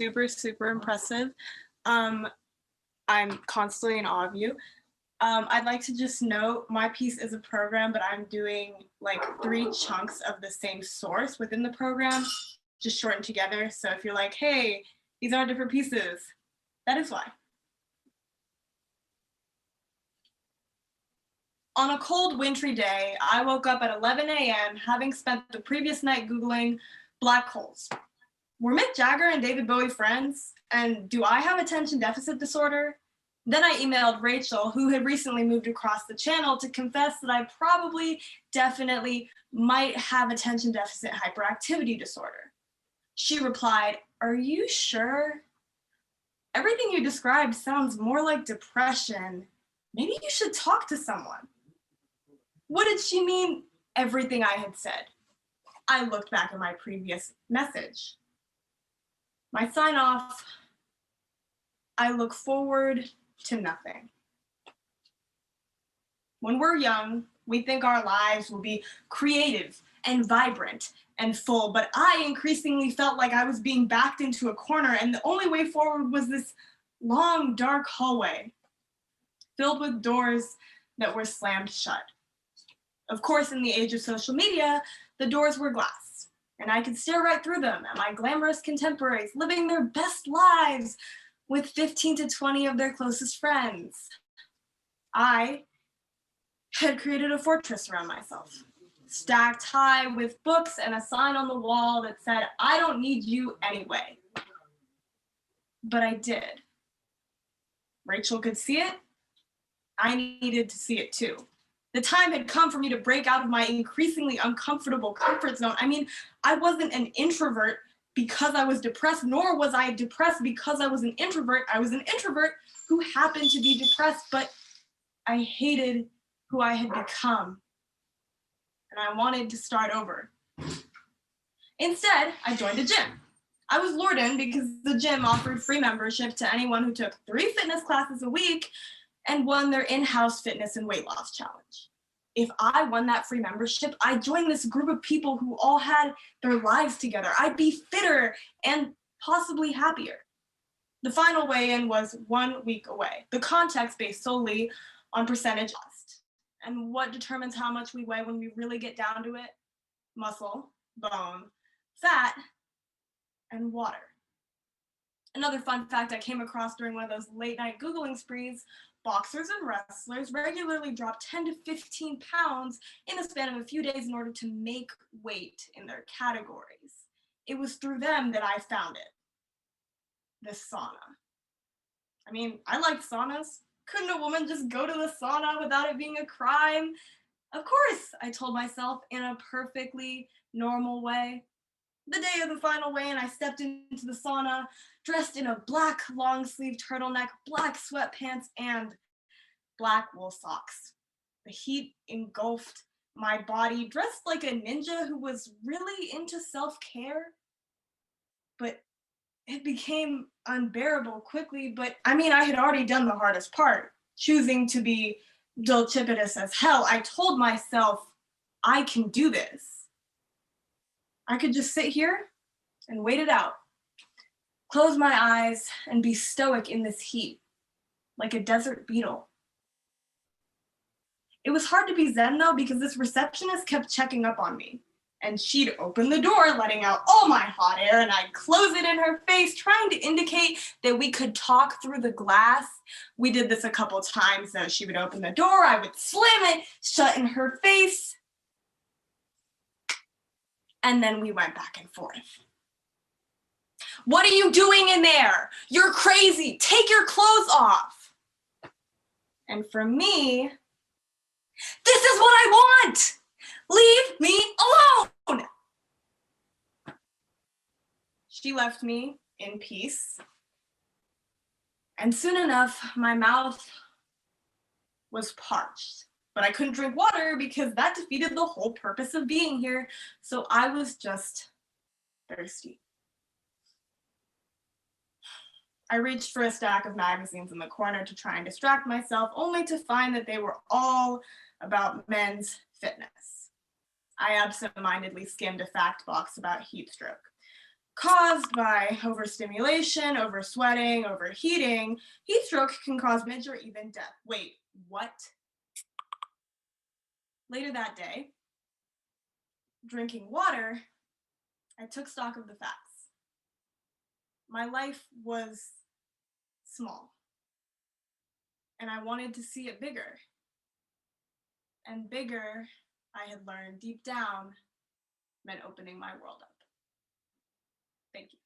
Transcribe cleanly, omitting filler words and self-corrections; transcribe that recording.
super, super impressive. I'm constantly in awe of you. I'd like to just note my piece is a program, but I'm doing like 3 chunks of the same source within the program, just shortened together. So if you're like, hey, these are different pieces, that is why. On a cold, wintry day, I woke up at 11 a.m. having spent the previous night Googling black holes. Were Mick Jagger and David Bowie friends? And do I have attention deficit disorder? Then I emailed Rachel, who had recently moved across the channel, to confess that I probably, definitely might have attention deficit hyperactivity disorder. She replied, "Are you sure? Everything you described sounds more like depression. Maybe you should talk to someone." What did she mean, everything I had said? I looked back at my previous message. My sign off, I look forward to nothing. When we're young, we think our lives will be creative and vibrant and full, but I increasingly felt like I was being backed into a corner, and the only way forward was this long, dark hallway filled with doors that were slammed shut. Of course, in the age of social media, the doors were glass, and I could stare right through them at my glamorous contemporaries living their best lives with 15 to 20 of their closest friends. I had created a fortress around myself, stacked high with books and a sign on the wall that said, "I don't need you anyway." But I did. Rachel could see it. I needed to see it too. The time had come for me to break out of my increasingly uncomfortable comfort zone. I mean, I wasn't an introvert because I was depressed, nor was I depressed because I was an introvert. I was an introvert who happened to be depressed, but I hated who I had become, and I wanted to start over. Instead, I joined a gym. I was lured in because the gym offered free membership to anyone who took 3 fitness classes a week and won their in-house fitness and weight loss challenge. If I won that free membership, I'd join this group of people who all had their lives together. I'd be fitter and possibly happier. The final weigh-in was 1 week away. The context based solely on percentage lost. And what determines how much we weigh when we really get down to it? Muscle, bone, fat, and water. Another fun fact I came across during one of those late night Googling sprees: boxers and wrestlers regularly drop 10 to 15 pounds in the span of a few days in order to make weight in their categories. It was through them that I found it. The sauna. I mean, I liked saunas. Couldn't a woman just go to the sauna without it being a crime? Of course, I told myself in a perfectly normal way. The day of the final weigh-in, I stepped into the sauna, dressed in a black long-sleeve turtleneck, black sweatpants, and black wool socks. The heat engulfed my body, dressed like a ninja who was really into self-care. But it became unbearable quickly. But I mean, I had already done the hardest part, choosing to be dulcipitous as hell. I told myself, I can do this. I could just sit here and wait it out, close my eyes and be stoic in this heat, like a desert beetle. It was hard to be zen though, because this receptionist kept checking up on me, and she'd open the door, letting out all my hot air, and I'd close it in her face, trying to indicate that we could talk through the glass. We did this a couple times though. She would open the door, I would slam it shut in her face, and then we went back and forth. "What are you doing in there? You're crazy. Take your clothes off." And for me, this is what I want. Leave me alone. She left me in peace. And soon enough, my mouth was parched. But I couldn't drink water because that defeated the whole purpose of being here. So I was just thirsty. I reached for a stack of magazines in the corner to try and distract myself, only to find that they were all about men's fitness. I absentmindedly skimmed a fact box about heat stroke. caused by overstimulation, oversweating, overheating. Heat stroke can cause damage or even death. Wait, what? Later that day, drinking water, I took stock of the facts. My life was small, and I wanted to see it bigger. And bigger, I had learned deep down, meant opening my world up. Thank you.